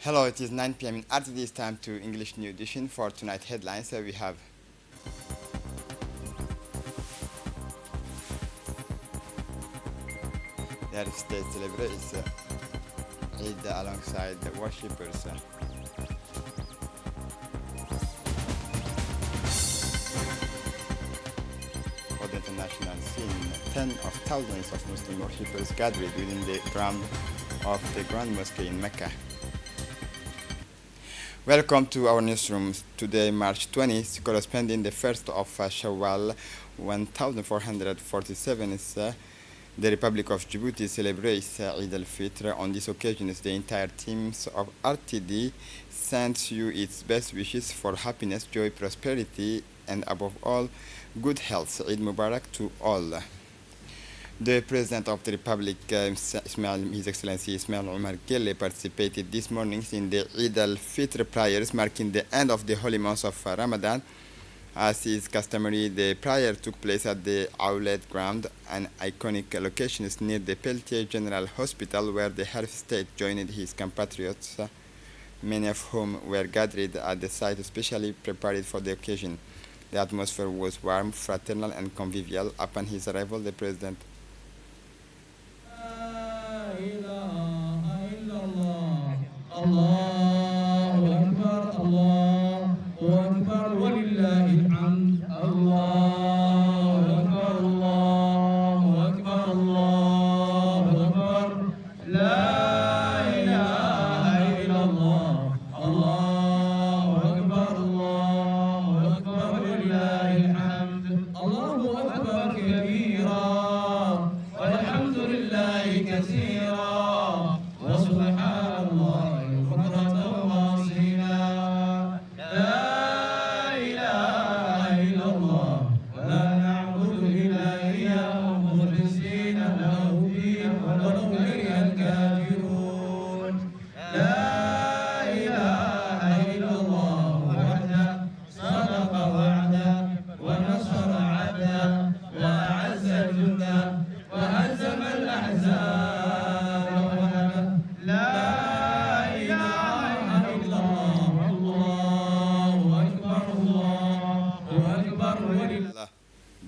Hello, it is 9 p.m. in RTD. It's time to English New Edition for tonight headlines. We have the Arab State celebrates Eid alongside the worshippers. For the international scene, tens of thousands of Muslim worshippers gathered within the ground of the Grand Mosque in Mecca. Welcome to our newsroom. Today, March 20th, corresponding the 1st of Shawwal 1447 is the Republic of Djibouti celebrates Eid al-Fitr. On this occasion, the entire team of RTD sends you its best wishes for happiness, joy, prosperity, and above all, good health. Eid Mubarak to all. The President of the Republic, His Excellency Ismail Omar Guelleh, participated this morning in the Eid al-Fitr prayers marking the end of the holy month of Ramadan. As is customary, the prayer took place at the Aulet ground, an iconic location near the Peltier General Hospital, where the head of state joined his compatriots, many of whom were gathered at the site especially prepared for the occasion. The atmosphere was warm, fraternal, and convivial. Upon his arrival, the President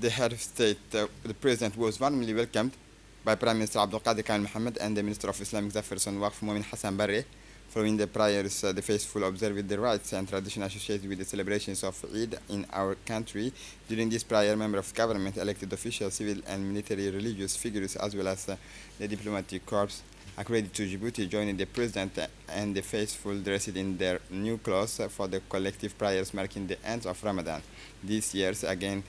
the head of state, the president, was warmly welcomed by Prime Minister Abdul Qadir Khan Mohammed and the Minister of Islamic Affairs and Waqf Momin Hassan Barre. Following the prayers, the faithful observed the rites and traditions associated with the celebrations of Eid in our country. During this prayer, members of government, elected officials, civil and military religious figures, as well as the diplomatic corps accredited to Djibouti, joined the president and the faithful dressed in their new clothes for the collective prayers marking the end of Ramadan. This year's again,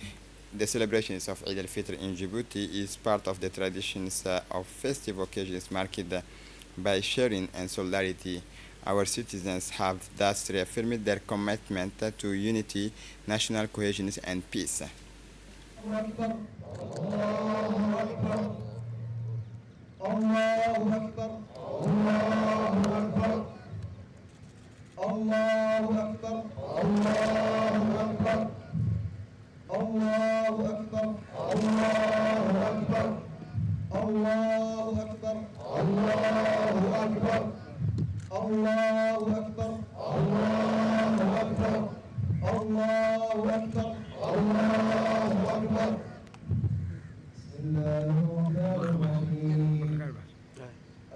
the celebrations of Eid al-Fitr in Djibouti is part of the traditions of festive occasions marked by sharing and solidarity. Our citizens have thus reaffirmed their commitment to unity, national cohesion, and peace.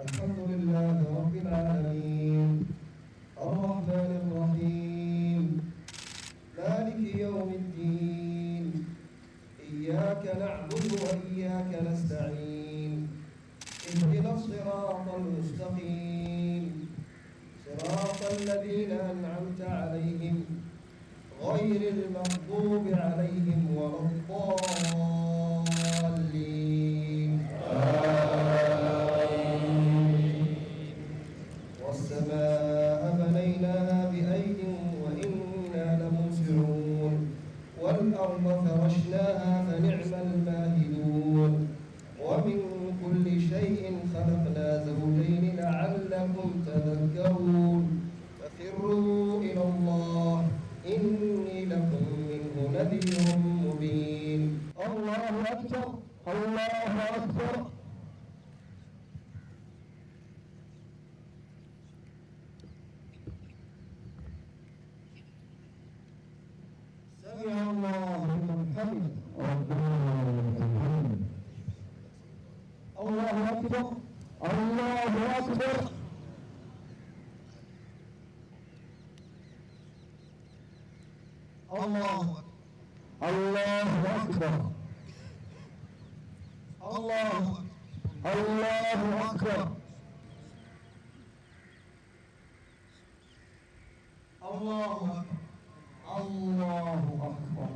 الحمد لله رب العالمين الرحمن الرحيم مالك يوم الدين إياك نعبد وإياك نستعين اهدنا الصراط المستقيم صراط الذين أنعمت عليهم غير المغضوب عليهم ولا الضالين والسماء بنيناها بأيد وإنا لموسعون والأرض فرشناها فنعم الماهدون ومن كل شيء خلقنا زوجين لعلكم تذكرون ففروا إلى الله إني لكم منه نذير مبين الله أكبر الله أكبر الله لمن حمده ربنا ولك الحمد الله أكبر الله أكبر الله أكبر الله أكبر الله أكبر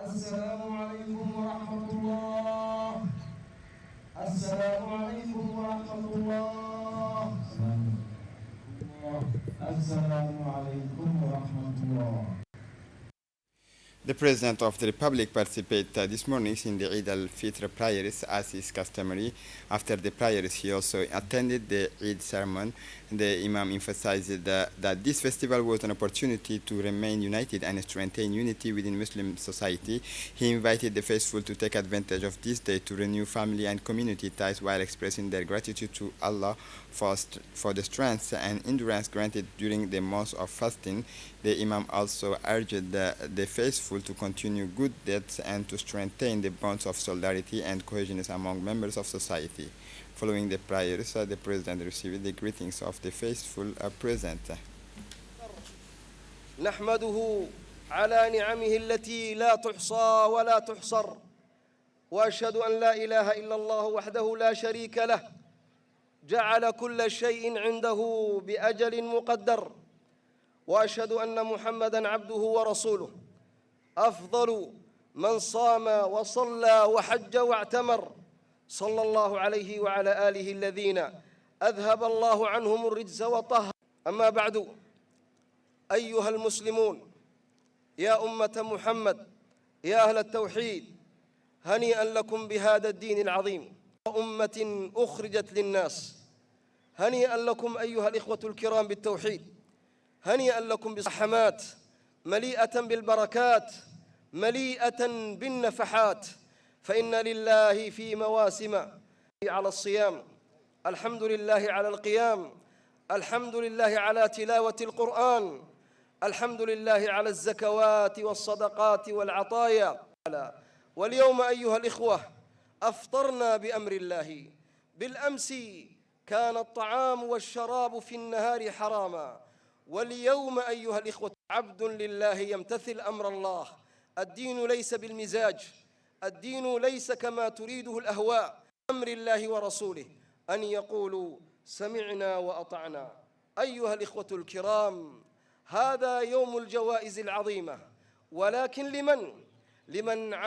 السلام عليكم ورحمة الله السلام عليكم ورحمة الله السلام عليكم ورحمة الله. The President of the Republic participated this morning in the Eid al-Fitr prayers as is customary. After the prayers, he also attended the Eid sermon. The Imam emphasized that this festival was an opportunity to remain united and strengthen unity within Muslim society. He invited the faithful to take advantage of this day to renew family and community ties while expressing their gratitude to Allah for the strength and endurance granted during the month of fasting. The Imam also urged the faithful to continue good deeds and to strengthen the bonds of solidarity and cohesion among members of society. Following the prayers, the President received the greetings of the faithful present. نحمده على نعمه التي لا تحصى ولا تحصر وأشهد أن لا إله إلا الله وحده لا شريك له جعل كل شيء عنده بأجل مقدر وأشهد أن محمدًا عبده ورسوله أفضل من صام وصلى وحج واعتمر صلى الله عليه وعلى آله الذين أذهب الله عنهم الرجس وطهر. أما بعد، أيها المسلمون، يا أمة محمد، يا أهل التوحيد، هنيئا لكم بهذا الدين العظيم أمة أخرجت للناس. هنيئا لكم أيها الإخوة الكرام بالتوحيد، هنيئا لكم بالرحمات مليئة بالبركات مليئة بالنفحات، فإن لله في مواسم على الصيام، الحمد لله على القيام، الحمد لله على تلاوة القرآن، الحمد لله على الزكوات والصدقات والعطايا. واليوم أيها الإخوة أفطرنا بأمر الله. بالأمس كان الطعام والشراب في النهار حراما، واليوم أيها الإخوة عبد لله يمتثل أمر الله. الدين ليس بالمزاج، الدين ليس كما تريده الأهواء، أمر الله ورسوله أن يقولوا سمعنا وأطعنا. أيها الإخوة الكرام، هذا يوم الجوائز العظيمة، ولكن لمن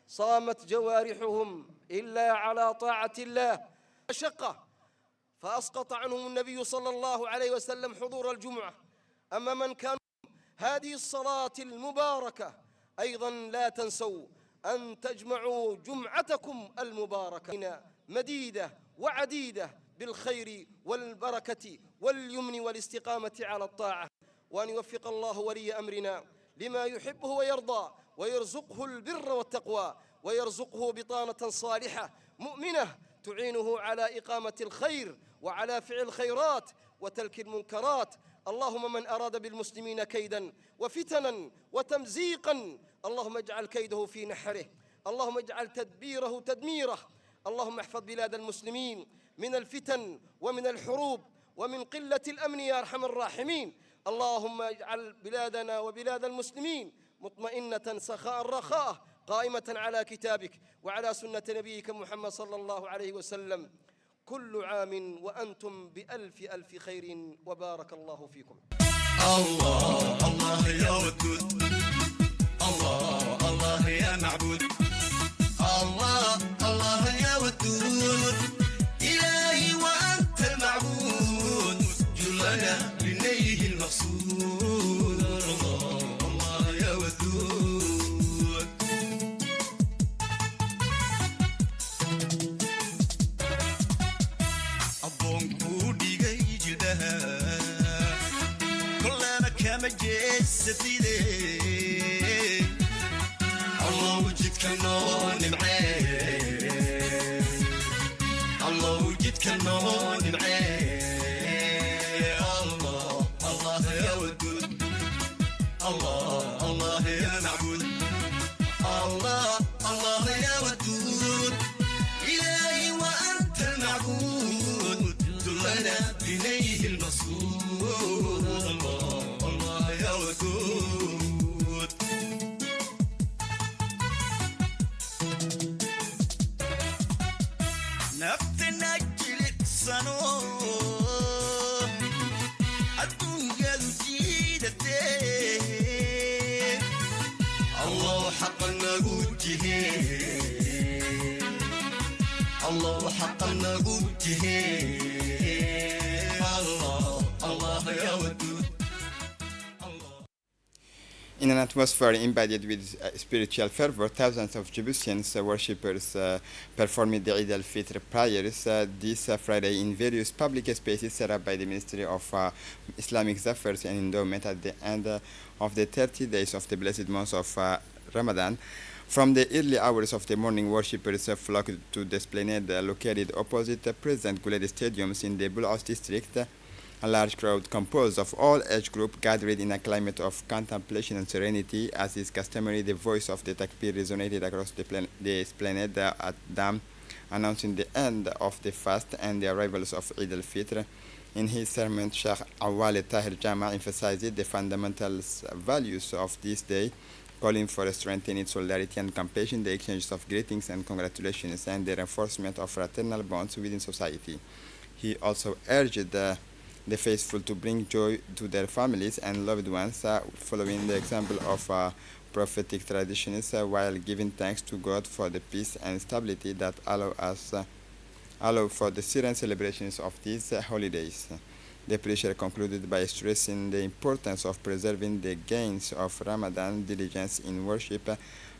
صامت جوارحهم إلا على طاعة الله شقة، فأسقط عنهم النبي صلى الله عليه وسلم حضور الجمعة. أما من كانوا هذه الصلاة المباركة أيضا لا تنسوا أن تجمعوا جمعتكم المباركة مديدة وعديدة بالخير والبركة واليمن والاستقامة على الطاعة، وأن يوفق الله ولي أمرنا لما يحبه ويرضى، ويرزقه البر والتقوى، ويرزقه بطانة صالحة مؤمنة تعينه على إقامة الخير وعلى فعل الخيرات وترك المنكرات. اللهم من أراد بالمسلمين كيدا وفتنا وتمزيقا اللهم اجعل كيده في نحره، اللهم اجعل تدبيره تدميره. اللهم احفظ بلاد المسلمين من الفتن ومن الحروب ومن قلة الأمن يا أرحم الراحمين. اللهم اجعل بلادنا وبلاد المسلمين مطمئنة سخاء رخاء قائمة على كتابك وعلى سنة نبيك محمد صلى الله عليه وسلم. كل عام وأنتم بألف ألف خير وبارك الله فيكم. الله الله يا ودود، الله الله يا معبود، الله الله يا ودود، إلهي وأنت المعبود، جلنا لنيه المقصود. الله الله يا ودود. أبونكو ديجي جلدها كلنا jeesatide الله وجدك النون معين الله وجدك النون معين الله الله يا ودود الله الله يا معبود الله الله يا ودود إلهي وأنت المعبود دلنا إليه المصبود الله الله يا ودود نفتنا جلك صنوم الدنيا الجديدة الله حقا نقوته الله حقا نقوته الله الله يا ودود In an atmosphere embedded with spiritual fervor, thousands of Djiboutians worshippers performed the Eid al-Fitr prayers this Friday in various public spaces set up by the Ministry of Islamic Affairs and Endowment at the end of the 30 days of the blessed month of Ramadan. From the early hours of the morning, worshippers flocked to the esplanade located opposite President Guled Stadiums in the Boulouss district. A large crowd composed of all age groups gathered in a climate of contemplation and serenity. As is customary, the voice of the takbir resonated across the esplanade at Dam, announcing the end of the fast and the arrivals of Eid al-Fitr. In his sermon, Sheikh Awal Tahir Jama emphasized the fundamental values of this day, calling for strengthening solidarity and compassion, the exchange of greetings and congratulations, and the reinforcement of fraternal bonds within society. He also urged the faithful to bring joy to their families and loved ones, following the example of prophetic traditions, while giving thanks to God for the peace and stability that allow for the serene celebrations of these holidays. The preacher concluded by stressing the importance of preserving the gains of Ramadan, diligence in worship,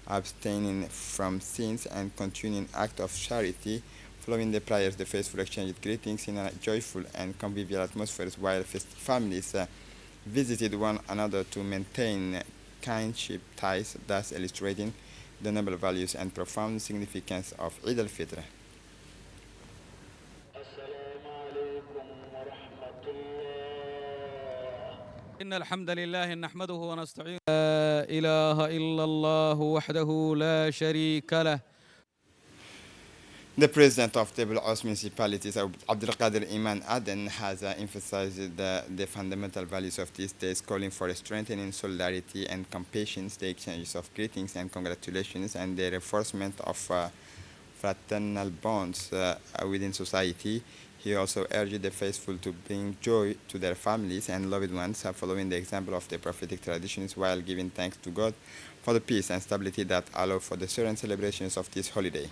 abstaining from sins, and continuing act of charity. Following the prayers, the faithful exchanged greetings in a joyful and convivial atmosphere, while families visited one another to maintain kinship ties, thus illustrating the noble values and profound significance of Eid al-Fitr. إن الحمد لله نحمده ونستعينه لا إله إلا الله وحده لا شريك له. The president of the Boulouss municipalities, Abdelkader Iman Aden, has emphasized the fundamental values of these days, calling for strengthening solidarity and compassion, the exchange of greetings and congratulations, and the reinforcement of fraternal bonds within society. He also urged the faithful to bring joy to their families and loved ones, following the example of the prophetic traditions, while giving thanks to God for the peace and stability that allow for the serene celebrations of this holiday.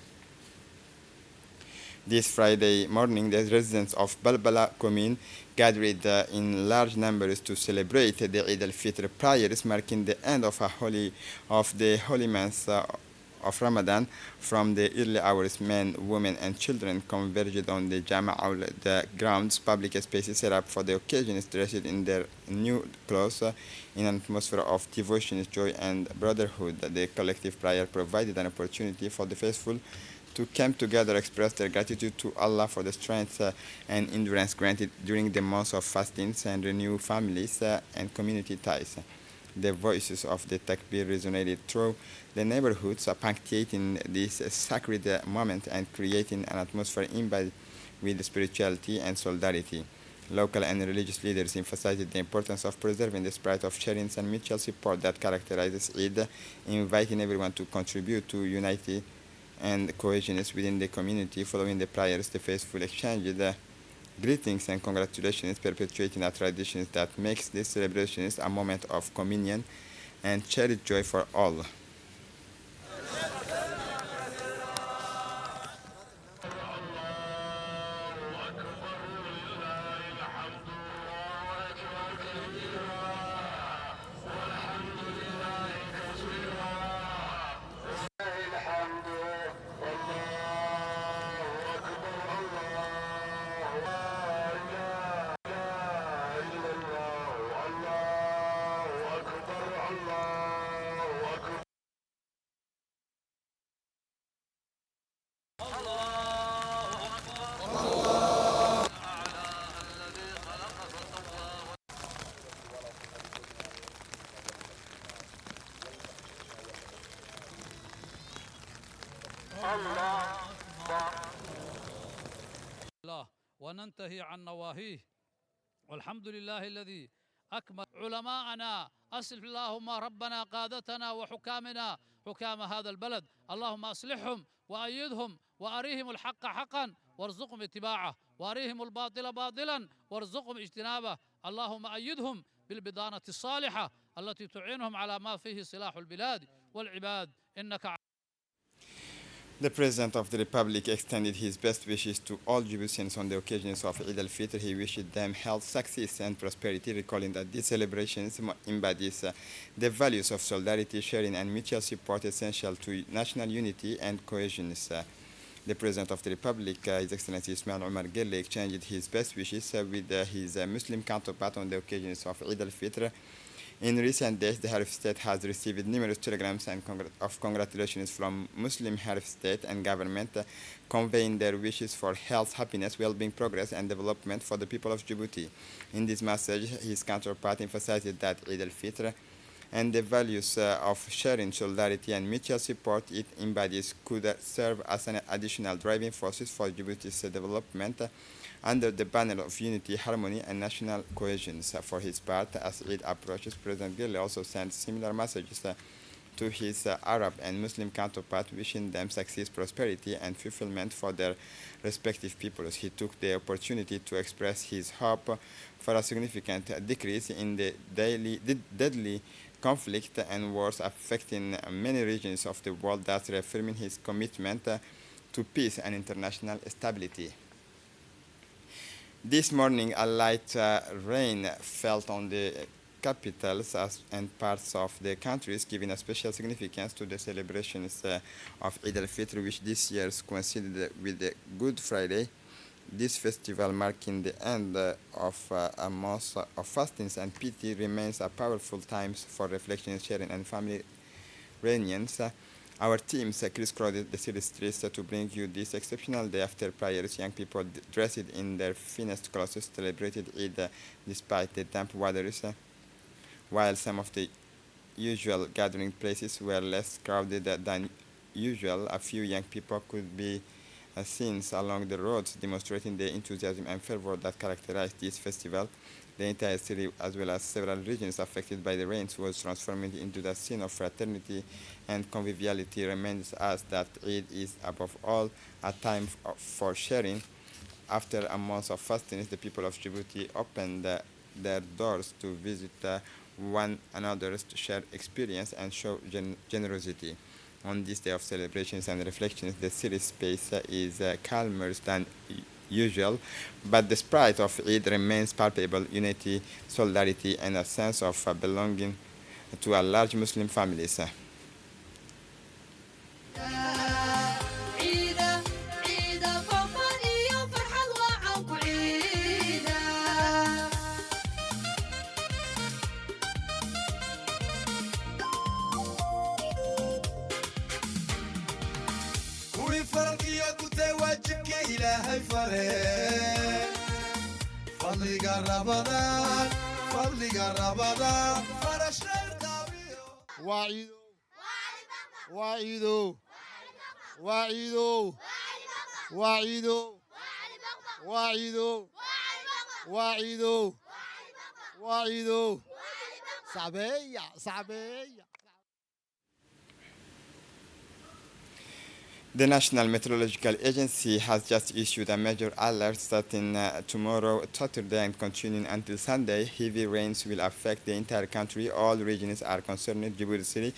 This Friday morning, the residents of Balbala commune gathered in large numbers to celebrate the Eid al-Fitr prayers, marking the end of the holy month of Ramadan. From the early hours, men, women, and children converged on the Jama'ah, the grounds, public spaces set up for the occasion, dressed in their new clothes, in an atmosphere of devotion, joy, and brotherhood. The collective prayer provided an opportunity for the faithful to come together, express their gratitude to Allah for the strength and endurance granted during the months of fastings, and renew families and community ties. The voices of the takbir resonated through the neighborhoods, punctuating this sacred moment and creating an atmosphere imbued with spirituality and solidarity. Local and religious leaders emphasized the importance of preserving the spirit of sharing and mutual support that characterizes Eid, inviting everyone to contribute to unity and cohesion within the community. Following the prayers, the faithful exchanged greetings and congratulations, perpetuating a tradition that makes these celebrations a moment of communion and shared joy for all. الله وننتهي عن نواهيه. والحمد لله الذي أكمل علماءنا. أصلح اللهم ربنا قادتنا وحكامنا حكام هذا البلد، اللهم أصلحهم وأيدهم وأريهم الحق حقا وارزقهم اتباعه، وأريهم الباطل باطلا وارزقهم اجتنابه. اللهم أيدهم بالبضانة الصالحة التي تعينهم على ما فيه صلاح البلاد والعباد إنك. The President of the Republic extended his best wishes to all Djiboutians on the occasions of Eid al-Fitr. He wished them health, success, and prosperity, recalling that these celebrations embodies the values of solidarity, sharing, and mutual support essential to national unity and cohesion. The President of the Republic, His Excellency Ismail Omar Guelleh, exchanged his best wishes with his Muslim counterpart on the occasions of Eid al-Fitr. In recent days, the Harif State has received numerous telegrams of congratulations from Muslim Harif State and government, conveying their wishes for health, happiness, well-being, progress, and development for the people of Djibouti. In this message, his counterpart emphasized that Eid al-Fitr and the values of sharing, solidarity, and mutual support it embodies could serve as an additional driving forces for Djibouti's development under the banner of unity, harmony, and national cohesion. For his part, as Eid approaches, President Guelleh also sent similar messages to his Arab and Muslim counterpart, wishing them success, prosperity, and fulfillment for their respective peoples. He took the opportunity to express his hope for a significant decrease in the deadly conflict and wars affecting many regions of the world, thus reaffirming his commitment to peace and international stability. This morning, a light rain fell on the capitals and parts of the countries, giving a special significance to the celebrations of Eid al-Fitr, which this year coincided with the Good Friday. This festival, marking the end of a month of fastings and pity, remains a powerful time for reflection, sharing, and family reunions. Our teams crisscrossed the city streets to bring you this exceptional day. After prayers, young people dressed in their finest clothes celebrated Eid despite the damp waters, while some of the usual gathering places were less crowded than usual. A few young people could be seen along the roads, demonstrating the enthusiasm and fervor that characterized this festival. The entire city, as well as several regions affected by the rains, was transformed into the scene of fraternity and conviviality. Reminds us that Eid is, above all, a time for sharing. After a month of fasting, the people of Djibouti opened their doors to visit one another, to share experience and show generosity. On this day of celebrations and reflections, the city space is calmer than usual, but the spirit of Eid remains palpable: unity, solidarity, and a sense of belonging to a large Muslim families. وعيدوا وعيدوا وعيدوا وعيدوا وعيدوا وعيدوا صعبية. The National Meteorological Agency has just issued a major alert starting tomorrow, Saturday, and continuing until Sunday. Heavy rains will affect the entire country. All regions are concerned: Djibouti City,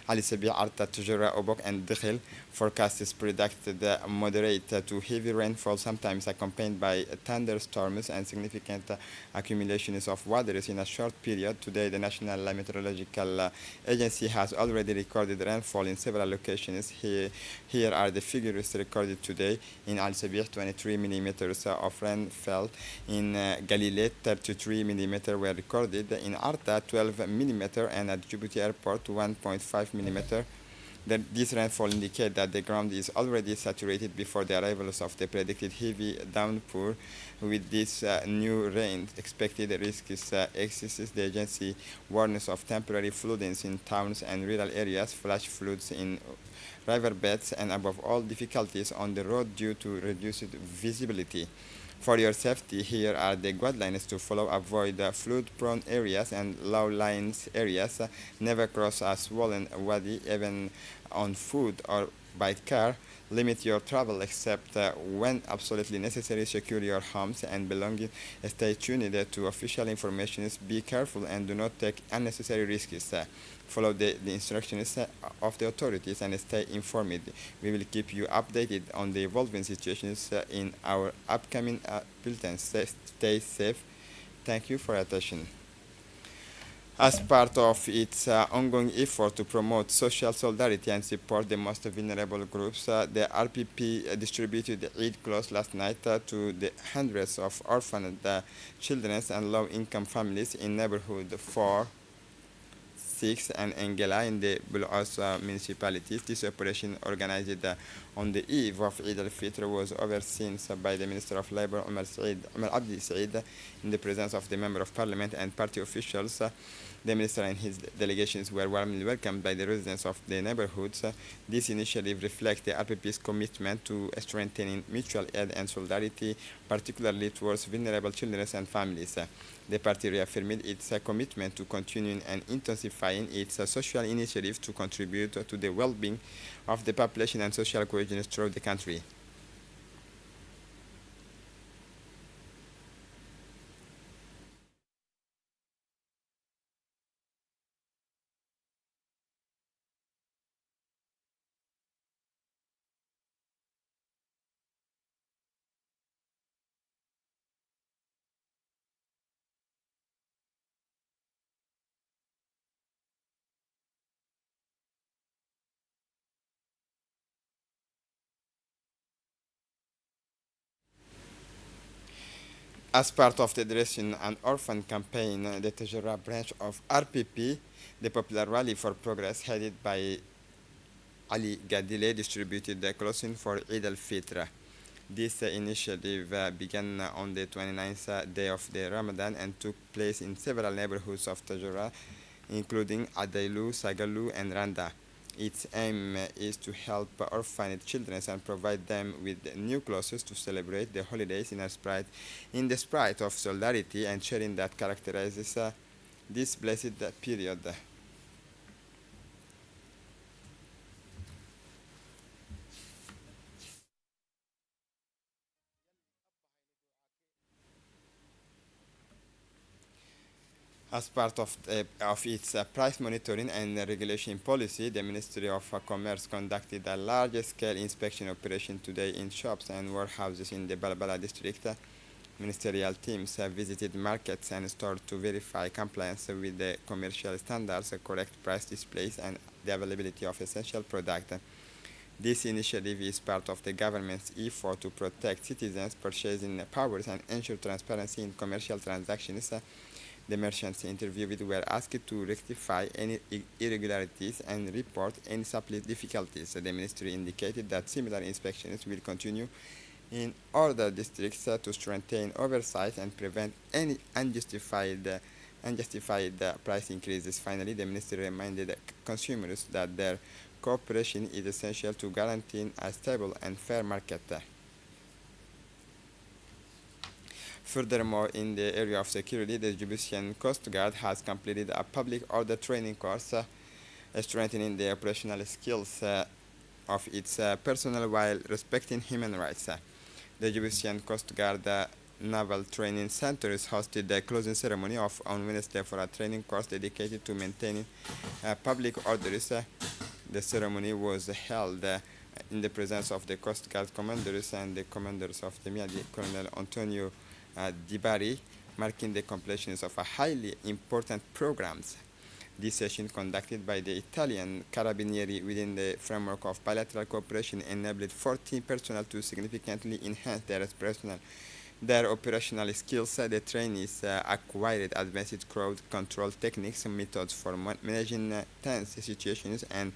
Ali Sabi, Arta, Tujura, Obok, and Dakhil. Forecasts predicted moderate to heavy rainfall, sometimes accompanied by thunderstorms and significant accumulations of waters in a short period. Today, the National Meteorological Agency has already recorded rainfall in several locations. Here are the figures recorded today. In Al Sabih, 23 millimeters of rain fell. In Galilet, 33 millimeters were recorded. In Arta, 12 millimeters, and at Djibouti Airport, 1.5 millimeters. This rainfall indicates that the ground is already saturated before the arrivals of the predicted heavy downpour. With this new rain expected, the risk exists. The agency warns of temporary floodings in towns and rural areas, flash floods in riverbeds, and above all, difficulties on the road due to reduced visibility. For your safety, here are the guidelines to follow. Avoid flood-prone areas and low-lying areas. Never cross a swollen wadi, even on foot or by car. Limit your travel except when absolutely necessary. Secure your homes and belongings. Stay tuned to official information. Be careful and do not take unnecessary risks. Follow the instructions of the authorities and stay informed. We will keep you updated on the evolving situations in our upcoming bulletins. Stay safe. Thank you for your attention. As part of its ongoing effort to promote social solidarity and support the most vulnerable groups, the RPP distributed Eid clothes last night to the hundreds of orphaned children and low-income families in neighborhood 4, 6 and Engela in the Bulos municipalities. This operation, organized on the eve of Eid al-Fitr, was overseen by the Minister of Labor, Omar Abdi Said, in the presence of the Member of Parliament and party officials. The Minister and his delegations were warmly welcomed by the residents of the neighborhoods. This initiative reflects the RPP's commitment to strengthening mutual aid and solidarity, particularly towards vulnerable children and families. The party reaffirmed its commitment to continuing and intensifying its social initiatives to contribute to the well-being of the population and social cohesion throughout the country. As part of the Dressing an Orphan campaign, the Tejera branch of RPP, the popular Rally for Progress headed by Ali Gadile, distributed the clothing for Eid al-Fitr. This initiative began on the 29th day of the Ramadan and took place in several neighborhoods of Tejera, including Adailu, Sagalu, and Randa. Its aim is to help orphaned children and provide them with new clothes to celebrate the holidays in the spirit of solidarity and sharing that characterizes this blessed period. As part of its price monitoring and regulation policy, the Ministry of Commerce conducted a large-scale inspection operation today in shops and warehouses in the Balbala district. Ministerial teams visited markets and stores to verify compliance with the commercial standards, correct price displays, and the availability of essential products. This initiative is part of the government's effort to protect citizens' purchasing powers and ensure transparency in commercial transactions. The merchants interviewed were asked to rectify any irregularities and report any supply difficulties. The ministry indicated that similar inspections will continue in other districts to strengthen oversight and prevent any unjustified price increases. Finally, the ministry reminded consumers that their cooperation is essential to guaranteeing a stable and fair market. Furthermore, in the area of security, the Djiboutian Coast Guard has completed a public order training course, strengthening the operational skills of its personnel while respecting human rights. The Djiboutian Coast Guard Naval Training Center is hosted the closing ceremony on Wednesday for a training course dedicated to maintaining public orders. The ceremony was held in the presence of the Coast Guard commanders and the commanders of the Miadi, Colonel Antonio Dibari, marking the completion of a highly important programs. This session, conducted by the Italian Carabinieri within the framework of bilateral cooperation, enabled 14 personnel to significantly enhance their operational their operational skills. The trainees acquired advanced crowd control techniques, methods for managing tense situations, and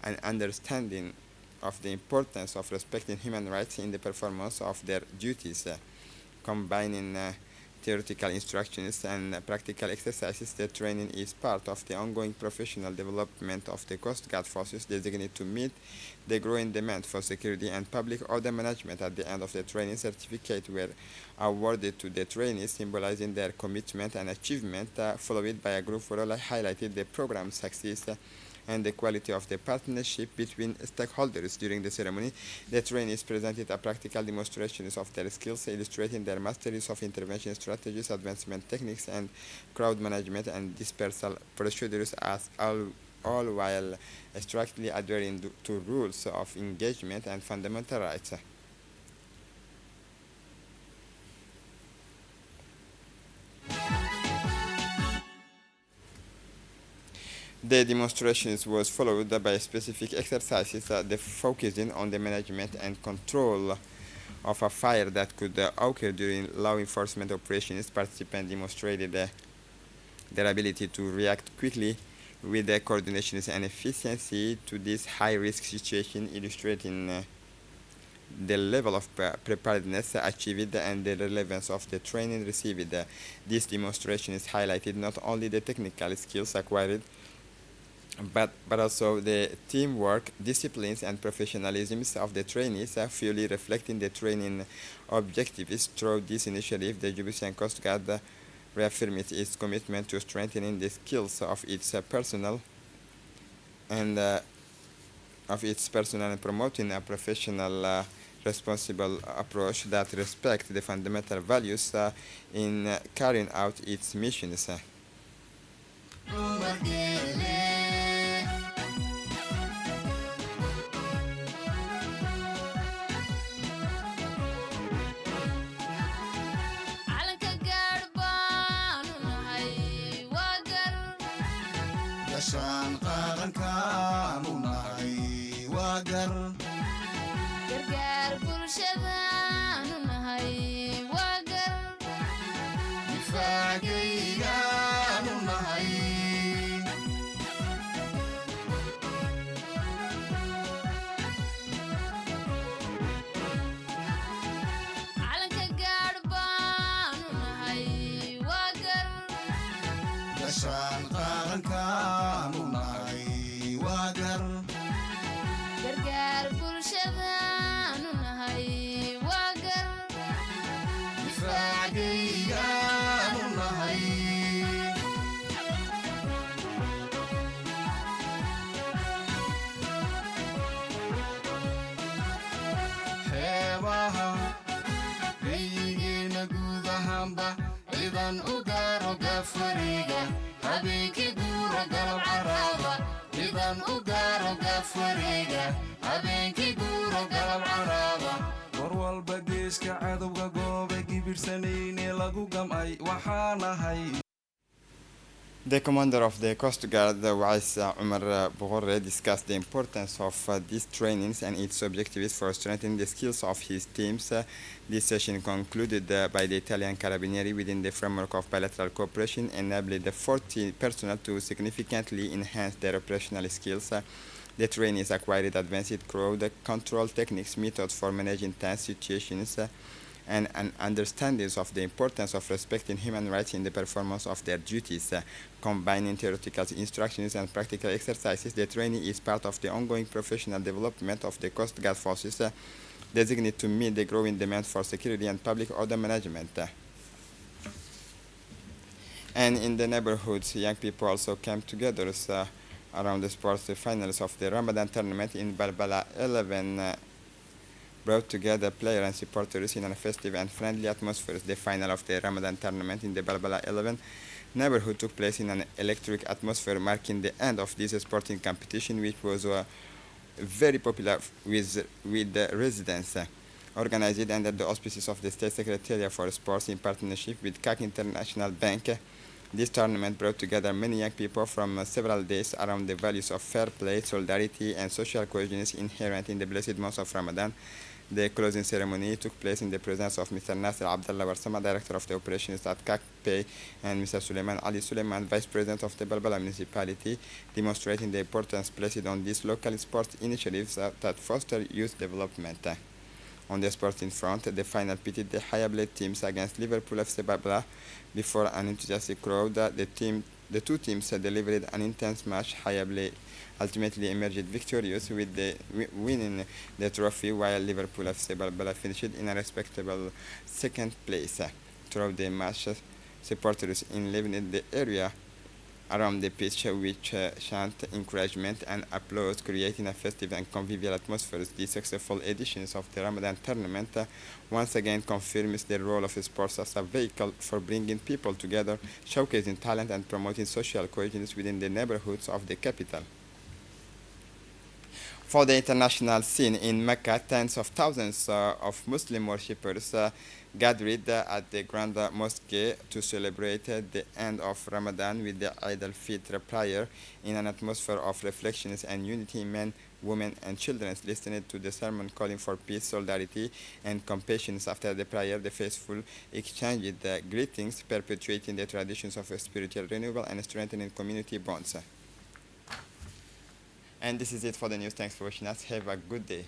an understanding of the importance of respecting human rights in the performance of their duties. Combining theoretical instructions and practical exercises, the training is part of the ongoing professional development of the Coast Guard forces designated to meet the growing demand for security and public order management. At the end of the training, certificates were awarded to the trainees, symbolizing their commitment and achievement, followed by a group photo highlighted the program's success and the quality of the partnership between stakeholders. During the ceremony, the trainees presented a practical demonstrations of their skills, illustrating their masteries of intervention strategies, advancement techniques, and crowd management and dispersal procedures, as all while strictly adhering to rules of engagement and fundamental rights. The demonstrations was followed by specific exercises that focusing on the management and control of a fire that could occur during law enforcement operations. Participants demonstrated their ability to react quickly with coordination and efficiency to this high-risk situation, illustrating the level of preparedness achieved and the relevance of the training received. These demonstrations highlighted not only the technical skills acquired, but also the teamwork, disciplines, and professionalism of the trainees, fully reflecting the training objectives. Through this initiative, the Djiboutian Coast Guard reaffirmed its commitment to strengthening the skills of its personnel and promoting a professional, responsible approach that respects the fundamental values in carrying out its missions. Gashaan qarankaanu nahay waa gar gargaar bulshadaanu nahay waa gar difaacaygaanu nahay calanka gaadh baanu nahay waa gar gashaan qarankaanu nahay waa gar gargaar bulshadaanu nahay waa gar difaacaygaanu nahay xeebaha geyigeena guud ahaanba ciidan u gaaro gaafwareega habeenkii guura galab caraaba ciidan u gaaro gaafwareega habeenkii guura galab caraaba war walba geeska cadowga goobe gibirsanayne lagu gamay waxaa nahay. The commander of the Coast Guard, Wais Umar Boghorre, discussed the importance of these trainings and its objectives for strengthening the skills of his teams. This session concluded by the Italian Carabinieri within the framework of bilateral cooperation, enabled the 40 personnel to significantly enhance their operational skills. The trainees acquired advanced crowd control techniques, methods for managing tense situations, and an understanding of the importance of respecting human rights in the performance of their duties. Combining theoretical instructions and practical exercises, the training is part of the ongoing professional development of the Coast Guard forces, designated to meet the growing demand for security and public order management. And in the neighborhoods, young people also came together around the sports finals of the Ramadan tournament in Balbala 11. Brought together players and supporters in a festive and friendly atmosphere. The final of the Ramadan tournament in the Balbala 11 neighborhood took place in an electric atmosphere, marking the end of this sporting competition, which was very popular with the residents. Organized under the auspices of the State Secretariat for Sports in partnership with CAC International Bank, this tournament brought together many young people from several days around the values of fair play, solidarity, and social cohesion inherent in the blessed month of Ramadan. The closing ceremony took place in the presence of Mr. Nasser Abdullah Warsama, Director of the Operations at Kakpay, and Mr. Suleiman Ali Suleiman, Vice President of the Balbala Municipality, demonstrating the importance placed on these local sports initiatives that foster youth development. On the sporting front, the final pitted the Hayablade teams against Liverpool FC Balbala. Before an enthusiastic crowd, the two teams delivered an intense match. Hayablade ultimately emerged victorious with winning the trophy, while Liverpool FC Balbala finished in a respectable second place. Throughout the match, supporters enlivened the area around the pitch, which chant encouragement and applause, creating a festive and convivial atmosphere. The successful editions of the Ramadan tournament once again confirms the role of sports as a vehicle for bringing people together, showcasing talent and promoting social cohesion within the neighborhoods of the capital. For the international scene in Mecca, tens of thousands of Muslim worshippers gathered at the Grand Mosque to celebrate the end of Ramadan with the Eid al-Fitr prayer in an atmosphere of reflections and unity. Men, women, and children listened to the sermon calling for peace, solidarity, and compassion. After the prayer, the faithful exchanged greetings, perpetuating the traditions of spiritual renewal and strengthening community bonds. And this is it for the news. Thanks for watching us. Have a good day.